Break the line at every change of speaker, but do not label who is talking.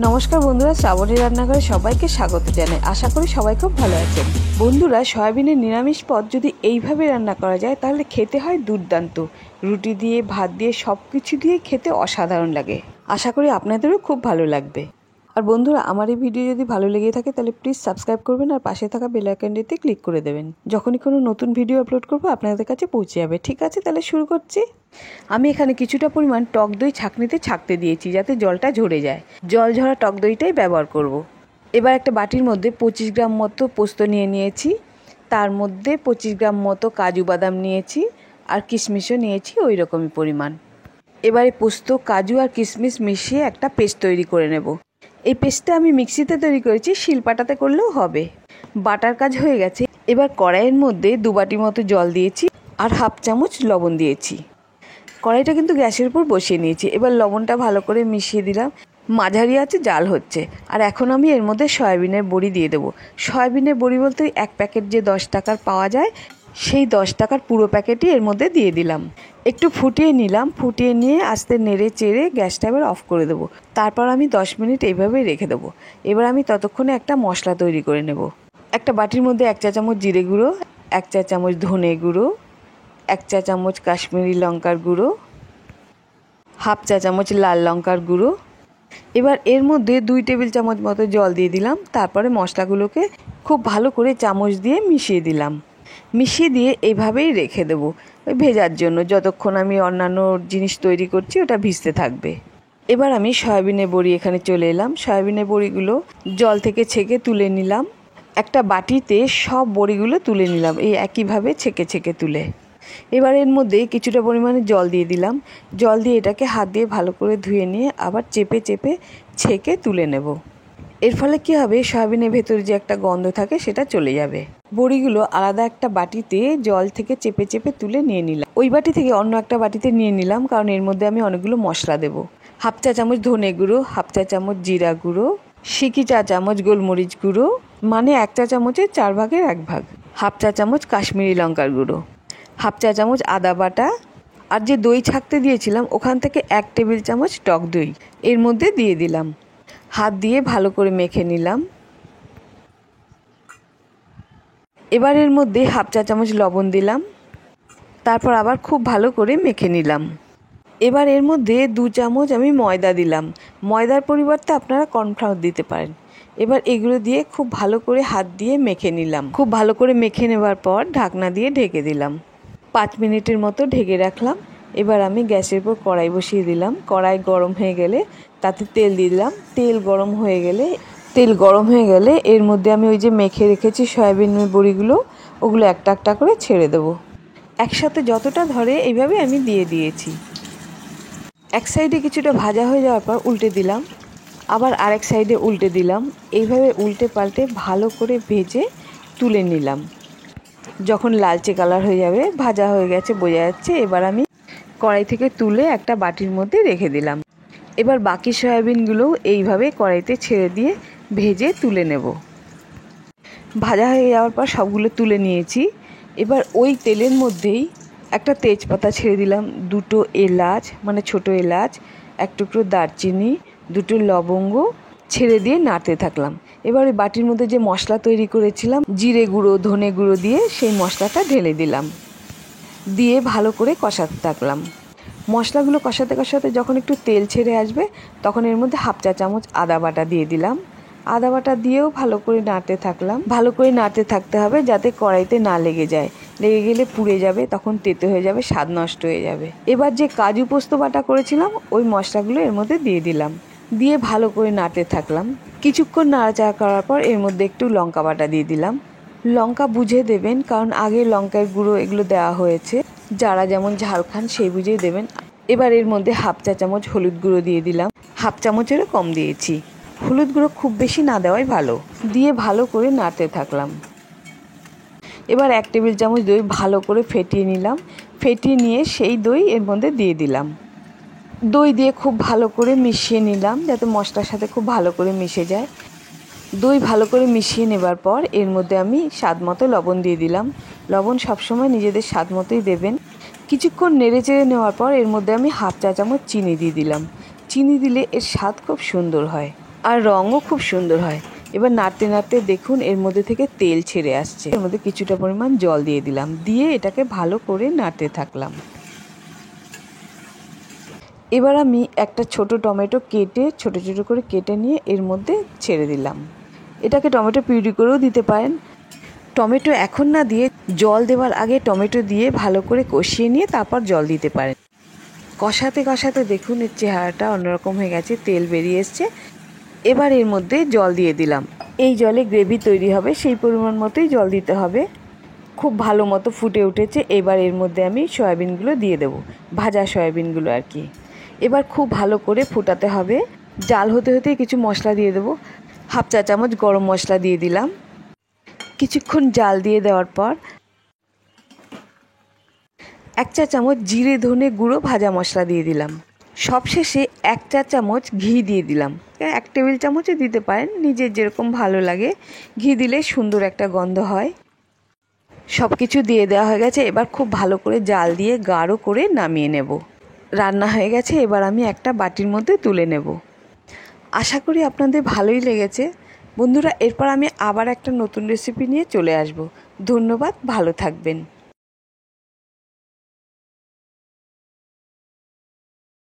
নমস্কার বন্ধুরা, শ্রাবণী রান্নাঘরে সবাইকে স্বাগত জানাই। আশা করি সবাই খুব ভালো আছেন। বন্ধুরা, সয়াবিনের নিরামিষ পদ যদি এইভাবে রান্না করা যায় তাহলে খেতে হয় দুর্দান্ত। রুটি দিয়ে, ভাত দিয়ে, সব কিছু দিয়ে খেতে অসাধারণ লাগে। আশা করি আপনাদেরও খুব ভালো লাগবে। আর বন্ধুরা, আমার এই ভিডিও যদি ভালো লেগে থাকে তাহলে প্লিজ সাবস্ক্রাইব করবেন আর পাশে থাকা বেল আইকনটিতে ক্লিক করে দেবেন। যখনই কোনো নতুন ভিডিও আপলোড করবো আপনাদের কাছে পৌঁছে যাবে। ঠিক আছে, তাহলে শুরু করছি। আমি এখানে কিছুটা পরিমাণ টক দই ছাঁকনিতে ছাঁকতে দিয়েছি যাতে জলটা ঝরে যায়। জল ঝরা টক দইটাই ব্যবহার করব। এবার একটা বাটির মধ্যে 25 গ্রাম মতো পোস্ত নিয়েছি। তার মধ্যে 25 গ্রাম মতো কাজু বাদাম নিয়েছি আর কিশমিশও নিয়েছি ওই রকমই পরিমাণ। এবারে পোস্ত, কাজু আর কিশমিশ মিশিয়ে একটা পেস্ট তৈরি করে নেব। এই পেস্টটা আমি মিক্সিতে তৈরি করেছি, শিলপাটাতে করলেও হবে। বাটার কাজ হয়ে গেছে। এবার কড়াইয়ের মধ্যে 2 বাটি মতো জল দিয়েছি আর হাফ চামচ লবণ দিয়েছি। কড়াইটা কিন্তু গ্যাসের উপর বসিয়ে নিয়েছি। এবার লবণটা ভালো করে মিশিয়ে দিলাম। মাঝারি আছে জাল হচ্ছে। আর এখন আমি এর মধ্যে সয়াবিনের বড়ি দিয়ে দেবো। সয়াবিনের বড়ি বলতে এক প্যাকেট যে 10 টাকার পাওয়া যায়, সেই 10 টাকার পুরো প্যাকেটই এর মধ্যে দিয়ে দিলাম। একটু ফুটিয়ে নিলাম। ফুটিয়ে নিয়ে আস্তে নেড়ে চেড়ে গ্যাসটা এবার অফ করে দেবো। তারপর আমি 10 মিনিট এইভাবেই রেখে দেবো। এবার আমি ততক্ষণে একটা মশলা তৈরি করে নেব। একটা বাটির মধ্যে 1 চা চামচ জিরে গুঁড়ো, 1 চা চামচ ধনে গুঁড়ো, 1 চা চামচ কাশ্মীরি লঙ্কার গুঁড়ো, হাফ চা চামচ লাল লঙ্কার গুঁড়ো। এবার এর মধ্যে 2 টেবিল চামচ মতো জল দিয়ে দিলাম। তারপরে মশলাগুলোকে খুব ভালো করে চামচ দিয়ে মিশিয়ে দিলাম। মিশিয়ে দিয়ে এইভাবেই রেখে দেবো ওই ভেজার জন্য, যতক্ষণ আমি অন্যান্য জিনিস তৈরি করছি ওটা ভিজতে থাকবে। এবার আমি সয়াবিনের বড়ি এখানে চলে এলাম। সয়াবিনের বড়িগুলো জল থেকে ছেঁকে তুলে নিলাম। একটা বাটিতে সব বড়িগুলো তুলে নিলাম, এই একইভাবে ছেঁকে ছেঁকে তুলে। এবার এর মধ্যে কিছুটা পরিমাণে জল দিয়ে দিলাম। জল দিয়ে এটাকে হাত দিয়ে ভালো করে ধুয়ে নিয়ে আবার চেপে চেপে ছেঁকে তুলে নেব। এর ফলে কী হবে, সয়াবিনের ভেতরে যে একটা গন্ধ থাকে সেটা চলে যাবে। বড়িগুলো আলাদা একটা বাটিতে জল থেকে চেপে চেপে তুলে নিয়ে নিলাম। ওই বাটি থেকে অন্য একটা বাটিতে নিয়ে নিলাম, কারণ এর মধ্যে আমি অনেকগুলো মশলা দেবো। হাফ চা চামচ ধনে গুঁড়ো, হাফ চা চামচ জিরা গুঁড়ো, সিকি চা চামচ গোলমরিচ গুঁড়ো, মানে 1 চা চামচের 4 ভাগের 1 ভাগ, হাফ চা চামচ কাশ্মীরি লঙ্কার গুঁড়ো, হাফ চা চামচ আদা বাটা, আর যে দই ছাঁকতে দিয়েছিলাম ওখান থেকে 1 টেবিল চামচ টক দই এর মধ্যে দিয়ে দিলাম। হাত দিয়ে ভালো করে মেখে নিলাম। এবার এর মধ্যে হাফ চা চামচ লবণ দিলাম। তারপর আবার খুব ভালো করে মেখে নিলাম। এবার এর মধ্যে 2 চামচ আমি ময়দা দিলাম। ময়দার পরিবর্তে আপনারা কর্নফ্লাওয়ার দিতে পারেন। এবার এগুলো দিয়ে খুব ভালো করে হাত দিয়ে মেখে নিলাম। খুব ভালো করে মেখে নেবার পর ঢাকনা দিয়ে ঢেকে দিলাম। 5 মিনিটের মতো ঢেকে রাখলাম। এবার আমি গ্যাসের উপর কড়াই বসিয়ে দিলাম। কড়াই গরম হয়ে গেলে তাতে তেল দিয়ে দিলাম। তেল গরম হয়ে গেলে এর মধ্যে আমি ওই যে মেখে রেখেছি সয়াবিনের বড়িগুলো, ওগুলো একটা একটা করে ছেড়ে দেবো। একসাথে যতটা ধরে এইভাবে আমি দিয়ে দিয়েছি। এক সাইডে কিছুটা ভাজা হয়ে যাওয়ার পর উল্টে দিলাম। আবার আরেক সাইডে উল্টে দিলাম। এইভাবে উল্টে পাল্টে ভালো করে ভেজে তুলে নিলাম। যখন লালচে কালার হয়ে যাবে, ভাজা হয়ে গেছে বোঝা যাচ্ছে, এবার আমি কড়াই থেকে তুলে একটা বাটির মধ্যে রেখে দিলাম। এবার বাকি সয়াবিনগুলোও এইভাবে কড়াইতে ছেড়ে দিয়ে ভেজে তুলে নেব। ভাজা হয়ে যাওয়ার পর সবগুলো তুলে নিয়েছি। এবার ওই তেলের মধ্যেই একটা তেজপাতা ছেড়ে দিলাম, 2টো এলাচ মানে ছোটো এলাচ, 1 টুকরো দারচিনি, 2টো লবঙ্গ ছেড়ে দিয়ে নাড়তে থাকলাম। এবার ওই বাটির মধ্যে যে মশলা তৈরি করেছিলাম জিরে গুঁড়ো ধনে গুঁড়ো দিয়ে, সেই মশলাটা ঢেলে দিলাম। দিয়ে ভালো করে কষাতে থাকলাম। মশলাগুলো কষাতে কষাতে যখন একটু তেল ছেড়ে আসবে তখন এর মধ্যে হাফ চা চামচ আদা বাটা দিয়ে দিলাম। আদা বাটা দিয়েও ভালো করে নাড়তে থাকলাম। ভালো করে নাড়তে থাকতে হবে যাতে কড়াইতে না লেগে যায়। লেগে গেলে পুড়ে যাবে, তখন তেতো হয়ে যাবে, স্বাদ নষ্ট হয়ে যাবে। এবার যে কাজু পোস্ত বাটা করেছিলাম ওই মশলাগুলো এর মধ্যে দিয়ে দিলাম। দিয়ে ভালো করে নাড়তে থাকলাম। কিছুক্ষণ নাড়াচাড়া করার পর এর মধ্যে একটু লঙ্কা বাটা দিয়ে দিলাম। লঙ্কা বুঝে দেবেন, কারণ আগে লঙ্কার গুঁড়ো এগুলো দেওয়া হয়েছে। যারা যেমন ঝাল খান সেই বুঝেই দেবেন। এবার এর মধ্যে হাফ চা চামচ হলুদ গুঁড়ো দিয়ে দিলাম। হাফ চামচেরও কম দিয়েছি। হলুদ গুঁড়ো খুব বেশি না দেওয়াই ভালো। দিয়ে ভালো করে নাড়তে থাকলাম। এবার 1 টেবিল চামচ দই ভালো করে ফেটিয়ে নিলাম। ফেটিয়ে নিয়ে সেই দই এর মধ্যে দিয়ে দিলাম। দই দিয়ে খুব ভালো করে মিশিয়ে নিলাম যাতে মশলার সাথে খুব ভালো করে মিশে যায়। দই ভালো করে মিশিয়ে নেবার পর এর মধ্যে আমি স্বাদ মতো লবণ দিয়ে দিলাম। লবণ সবসময় নিজেদের স্বাদ মতোই দেবেন। কিছুক্ষণ নেড়ে চেড়ে নেওয়ার পর এর মধ্যে আমি হাফ চা চামচ চিনি দিয়ে দিলাম। চিনি দিলে এর স্বাদ খুব সুন্দর হয়। আর রঙও খুব সুন্দর হয়। এবার নাড়তে নাড়তে দেখুন এর মধ্যে থেকে তেল ছেড়ে আসছে। এর মধ্যে কিছুটা পরিমাণ জল দিয়ে দিলাম, দিয়ে এটাকে ভালো করে নাড়তে থাকলাম। এবার আমি একটা ছোট টমেটো কেটে ছোট ছোট করে কেটে নিয়ে এর মধ্যে ছেড়ে দিলাম। এটাকে টমেটো পিউরি করেও দিতে পারেন। টমেটো এখন না দিয়ে জল দেওয়ার আগে টমেটো দিয়ে ভালো করে কষিয়ে নিয়ে তারপর জল দিতে পারেন। কষাতে কষাতে দেখুন এর চেহারাটা অন্যরকম হয়ে গেছে, তেল বেরিয়ে এসছে। এবার এর মধ্যে জল দিয়ে দিলাম। এই জলে গ্রেভি তৈরি হবে, সেই পরিমাণ মতোই জল দিতে হবে। খুব ভালো মতো ফুটে উঠেছে। এবার এর মধ্যে আমি সয়াবিনগুলো দিয়ে দেবো, ভাজা সয়াবিনগুলো আর কি। এবার খুব ভালো করে ফোটাতে হবে। জাল হতে হতে কিছু মশলা দিয়ে দেবো। হাফ চা চামচ গরম মশলা দিয়ে দিলাম। কিছুক্ষণ জাল দিয়ে দেওয়ার পর 1 চা চামচ জিরে ধনে গুঁড়ো ভাজা মশলা দিয়ে দিলাম। সবশেষে 1 চা চামচ ঘি দিয়ে দিলাম। 1 টেবিল চামচও দিতে পারেন, নিজের যেরকম ভালো লাগে। ঘি দিলে সুন্দর একটা গন্ধ হয়। সব কিছু দিয়ে দেওয়া হয়ে গেছে। এবার খুব ভালো করে জাল দিয়ে গাঢ় করে নামিয়ে নেব। রান্না হয়ে গেছে। এবার আমি একটা বাটির মধ্যে তুলে নেব। আশা করি আপনাদের ভালোই লেগেছে। বন্ধুরা, এরপর আমি আবার একটা নতুন রেসিপি নিয়ে চলে আসব। ধন্যবাদ, ভালো থাকবেন।